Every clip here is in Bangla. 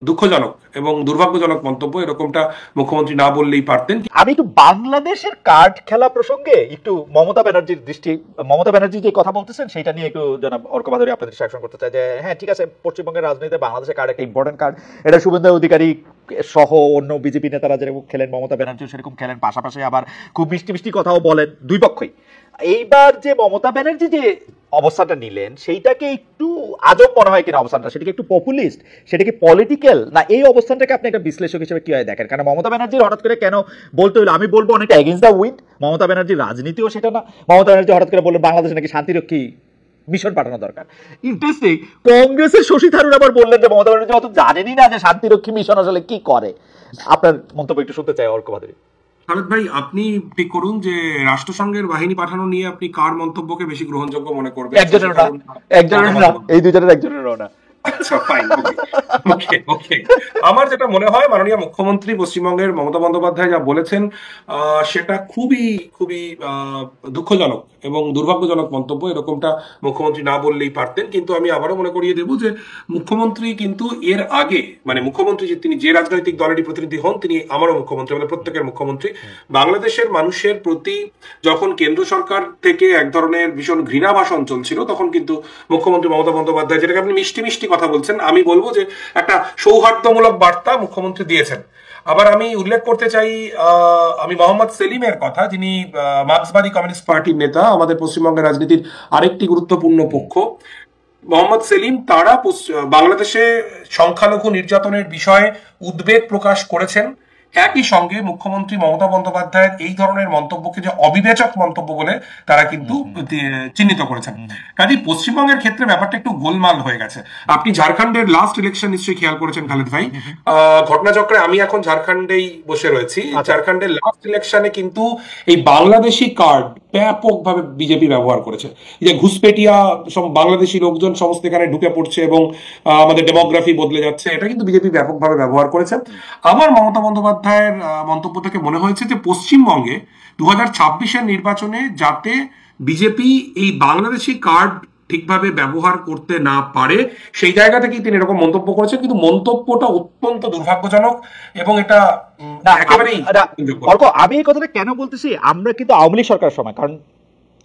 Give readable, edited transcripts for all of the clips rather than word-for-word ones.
দুঃখজনক এবং দুর্ভাগ্যজনক মন্তব্য, এরকমটা মুখ্যমন্ত্রী না বললেই পারতেন। আমি একটু বাংলাদেশের কার্ড খেলা প্রসঙ্গে একটু মমতা ব্যানার্জি যে কথা বলতেছেন সেটা নিয়ে একটু জনাব অর্ক ভাদুরী আপনাদের দৃষ্টি আকর্ষণ করতে চাই যে হ্যাঁ ঠিক আছে, পশ্চিমবঙ্গের রাজনীতিতে বাংলাদেশের কার্ড একটা ইম্পর্টেন্ট কার্ড, এটা শুভেন্দু অধিকারী সহ অন্য বিজেপি নেতারা যেরকম খেলেন, মমতা ব্যানার্জিও সেরকম খেলেন, পাশাপাশি আবার খুব মিষ্টি মিষ্টি কথাও বলেন দুই পক্ষই। এইবার যে মমতা ব্যানার্জি যে অবস্থানটা নিলেন সেইটাকে একটু আজব মনে হয় কিনা অবস্থানটা, সেটাকে একটু পপুলিস্ট, সেটা কি পলিটিক্যাল না, এই অবস্থানটাকে আপনি একটা বিশ্লেষক হিসেবে কিভাবে দেখেন? কারণ মমতা ব্যানার্জির হঠাৎ করে কেন বলতে হলো, আমি বলবো অনেকটা এগেইনস্ট দ্য উইন্ড, মমতা ব্যানার্জির রাজনীতিও সেটা না। মমতা ব্যানার্জি হঠাৎ করে বললেন বাংলাদেশে নাকি শান্তিরক্ষী মিশন পাঠানো দরকার। ইন্টারেস্টিং, কংগ্রেসের শশী থারুর আবার বললেন যে মমতা ব্যানার্জি অত জানেনই না যে শান্তিরক্ষী মিশন আসলে কি করে। আপনার মন্তব্য একটু শুনতে চাই অর্ক ভাদুরী। খালেদ ভাই, আপনি ঠিক করুন যে রাষ্ট্রসংঘের বাহিনী পাঠানো নিয়ে আপনি কার মন্তব্যকে বেশি গ্রহণযোগ্য মনে করবেন? একজনের না, এই দুজনের একজনেরও না। আচ্ছা, ফাইন, ওকে ওকে। আমার যেটা মনে হয়, মাননীয় মুখ্যমন্ত্রী পশ্চিমবঙ্গের মমতা বন্দ্যোপাধ্যায় যা বলেছেন সেটা খুবই খুবই দুঃখজনক এবং দুর্ভাগ্যজনক মন্তব্য, এরকমটা মুখ্যমন্ত্রী না বললেই পারতেন। কিন্তু আমি আবারও মনে করিয়ে দেব যে মুখ্যমন্ত্রী কিন্তু এর আগে, মানে মুখ্যমন্ত্রী যে তিনি যে রাজনৈতিক দলেরই প্রতিনিধি হন, তিনি আমারও মুখ্যমন্ত্রী, আমাদের প্রত্যেকের মুখ্যমন্ত্রী। বাংলাদেশের মানুষের প্রতি যখন কেন্দ্র সরকার থেকে এক ধরনের ভীষণ ঘৃণা ভাষণ চলছিল, তখন কিন্তু মুখ্যমন্ত্রী মমতা বন্দ্যোপাধ্যায়, যেটাকে আপনি মিষ্টি মিষ্টি কথা বলছেন, আমি বলবো যে একটা সৌহার্দ্যমূলক বার্তা মুখ্যমন্ত্রী দিয়েছেন। আবার আমি উল্লেখ করতে চাই আমি মোহাম্মদ সেলিমের কথা, যিনি মার্ক্সবাদী কমিউনিস্ট পার্টির নেতা, আমাদের পশ্চিমবঙ্গের রাজনীতির আরেকটি গুরুত্বপূর্ণ পক্ষ। মোহাম্মদ সেলিম তারা বাংলাদেশে সংখ্যালঘু নির্যাতনের বিষয়ে উদ্বেগ প্রকাশ করেছেন। একই সঙ্গে মুখ্যমন্ত্রী মমতা বন্দ্যোপাধ্যায়ের এই ধরনের মন্তব্যকে যে অবিবেচক মন্তব্য বলে তারা কিন্তু চিহ্নিত করেছেন। কাজে পশ্চিমবঙ্গের ক্ষেত্রে ব্যাপারটা একটু গোলমাল হয়ে গেছে। আপনি ঝাড়খণ্ডের লাস্ট ইলেকশন নিশ্চয়ই খেয়াল করেছেন খালেদ ভাই। ঘটনাচক্রে আমি এখন ঝাড়খণ্ডেই বসে রয়েছি। ঝাড়খণ্ডের লাস্ট ইলেকশনে কিন্তু এই বাংলাদেশি কার্ড ব্যাপকভাবে বিজেপি ব্যবহার করেছে। যে ঘুষপেটিয়া বাংলাদেশি লোকজন সমস্ত এখানে ঢুকে পড়ছে এবং আমাদের ডেমোগ্রাফি বদলে যাচ্ছে, এটা কিন্তু বিজেপি ব্যাপকভাবে ব্যবহার করেছে। আমার মমতা বন্দ্যোপাধ্যায়ের মন্তব্য থেকে মনে হয়েছে যে পশ্চিমবঙ্গে 2026-এর নির্বাচনে যাতে বিজেপি এই বাংলাদেশি কার্ড ঠিকভাবে ব্যবহার করতে না পারে, সেই জায়গা থেকেই তিনি এরকম মন্তব্য করেছেন। কিন্তু মন্তব্যটা অত্যন্ত দুর্ভাগ্যজনক এবং এটা একেবারেই। আমি এই কথাটা কেন বলতেছি, আমরা কিন্তু আওয়ামী লীগ সরকারের সময়, কারণ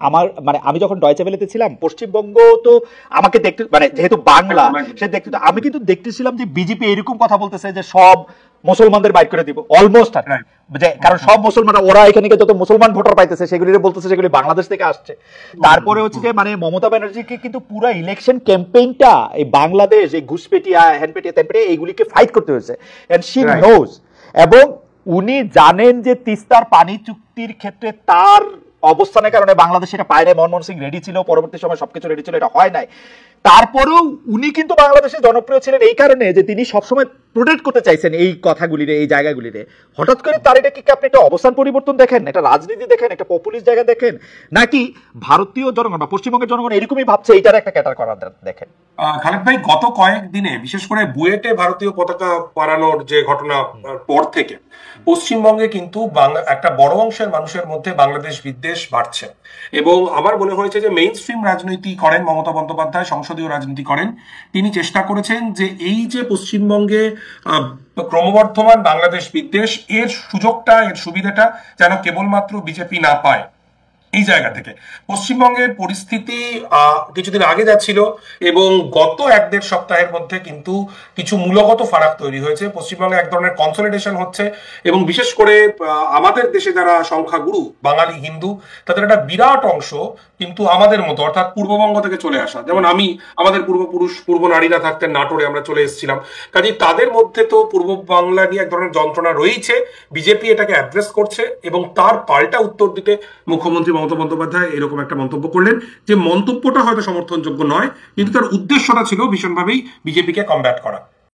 আমার মানে আমি যখন ডয়চে ভেলেতে ছিলাম, পশ্চিমবঙ্গ তো আমাকে দেখতে, মানে যেহেতু বাংলা সে দেখতে, আমি কিন্তু দেখতেছিলাম যে বিজেপি এরকম কথা বলতেছে যে সব মুসলমানদের বাইট করে দিব অলমোস্ট, কারণ সব মুসলমান, ওরা এখানে যত মুসলমান ভোটার পাইতেছে সেগুলি বলতেছে সেগুলি বাংলাদেশ থেকে আসছে। তারপরে হচ্ছে যে মানে মমতা ব্যানার্জিকে কিন্তু পুরো ইলেকশন ক্যাম্পেইনটা এই বাংলাদেশ, এই ঘুষপেটিয়া, হ্যান্ডপেটিয়া, ত্যানপেটিয়া এইগুলিকে ফাইট করতে হয়েছে, এন্ড শি নোজ। এবং উনি জানেন যে তিস্তার পানি চুক্তির ক্ষেত্রে তার অবস্থানের কারণে বাংলাদেশ এটা পায় নাই। মনমোহন সিং রেডি ছিল, পরবর্তী সময় সবকিছু রেডি ছিল, এটা হয় নাই। তারপরেও উনি কিন্তু বাংলাদেশে জনপ্রিয় ছিলেন এই কারণে যে তিনি সবসময় প্রোটেক্ট করতে চাইছেন এই কথাগুলিরে, এই জায়গাগুলিরে। হঠাৎ করে তার এটা কি আপনি একটা অবস্থান পরিবর্তন দেখেন, একটা রাজনীতি দেখেন, একটা পপুলিস্ট জায়গা দেখেন, নাকি ভারতীয় জনগণ বা পশ্চিমবঙ্গের জনগণ এরকমই ভাবছে এইটার একটা ক্যাটার করা দেখেন? খালেদ ভাই, গত কয়েকদিনে বিশেষ করে বুয়েটে ভারতীয় পতাকা পারানোর যে ঘটনা পর থেকে পশ্চিমবঙ্গে কিন্তু একটা বড় অংশের মানুষের মধ্যে বাংলাদেশ বিদ্বেষ বাড়ছে। এবং আমার মনে হয়েছে যে মেইন স্ট্রিম রাজনীতি করেন মমতা বন্দ্যোপাধ্যায়, সংসদীয় রাজনীতি করেন, তিনি চেষ্টা করেছেন যে এই যে পশ্চিমবঙ্গে ক্রমবর্ধমান বাংলাদেশ বিদ্বেষ, এর সুযোগটা, এর সুবিধাটা যেন কেবলমাত্র বিজেপি না পায়। এই জায়গা থেকে পশ্চিমবঙ্গের পরিস্থিতি কিছুদিন আগে যাচ্ছিল এবং গত 1-1.5 সপ্তাহের মধ্যে কিন্তু কিছু মূলগত ফারাক তৈরি হয়েছে। পশ্চিমবঙ্গে এক ধরনের কনসলিডেশন হচ্ছে এবং বিশেষ করে আমাদের দেশে যারা সংখ্যাগুরু বাঙালি হিন্দু, তাদের একটা বিরাট অংশ কিন্তু আমাদের মতো, অর্থাৎ পূর্ববঙ্গ থেকে চলে আসা। যেমন আমাদের পূর্বপুরুষ, পূর্ব নারীরা থাকতেন নাটোরে, আমরা চলে এসেছিলাম। কাজে তাদের মধ্যে তো পূর্ব বাংলা নিয়ে এক ধরনের যন্ত্রণা রয়েছে। বিজেপি এটাকে অ্যাড্রেস করছে এবং তার পাল্টা উত্তর দিতে মুখ্যমন্ত্রী মমতা বন্দ্যোপাধ্যায় এরকম একটা মন্তব্য করলেন, যে মন্তব্যটা হয়তো সমর্থনযোগ্য নয়, কিন্তু তার উদ্দেশ্যটা ছিল ভীষণভাবেই বিজেপিকে কমব্যাট করা।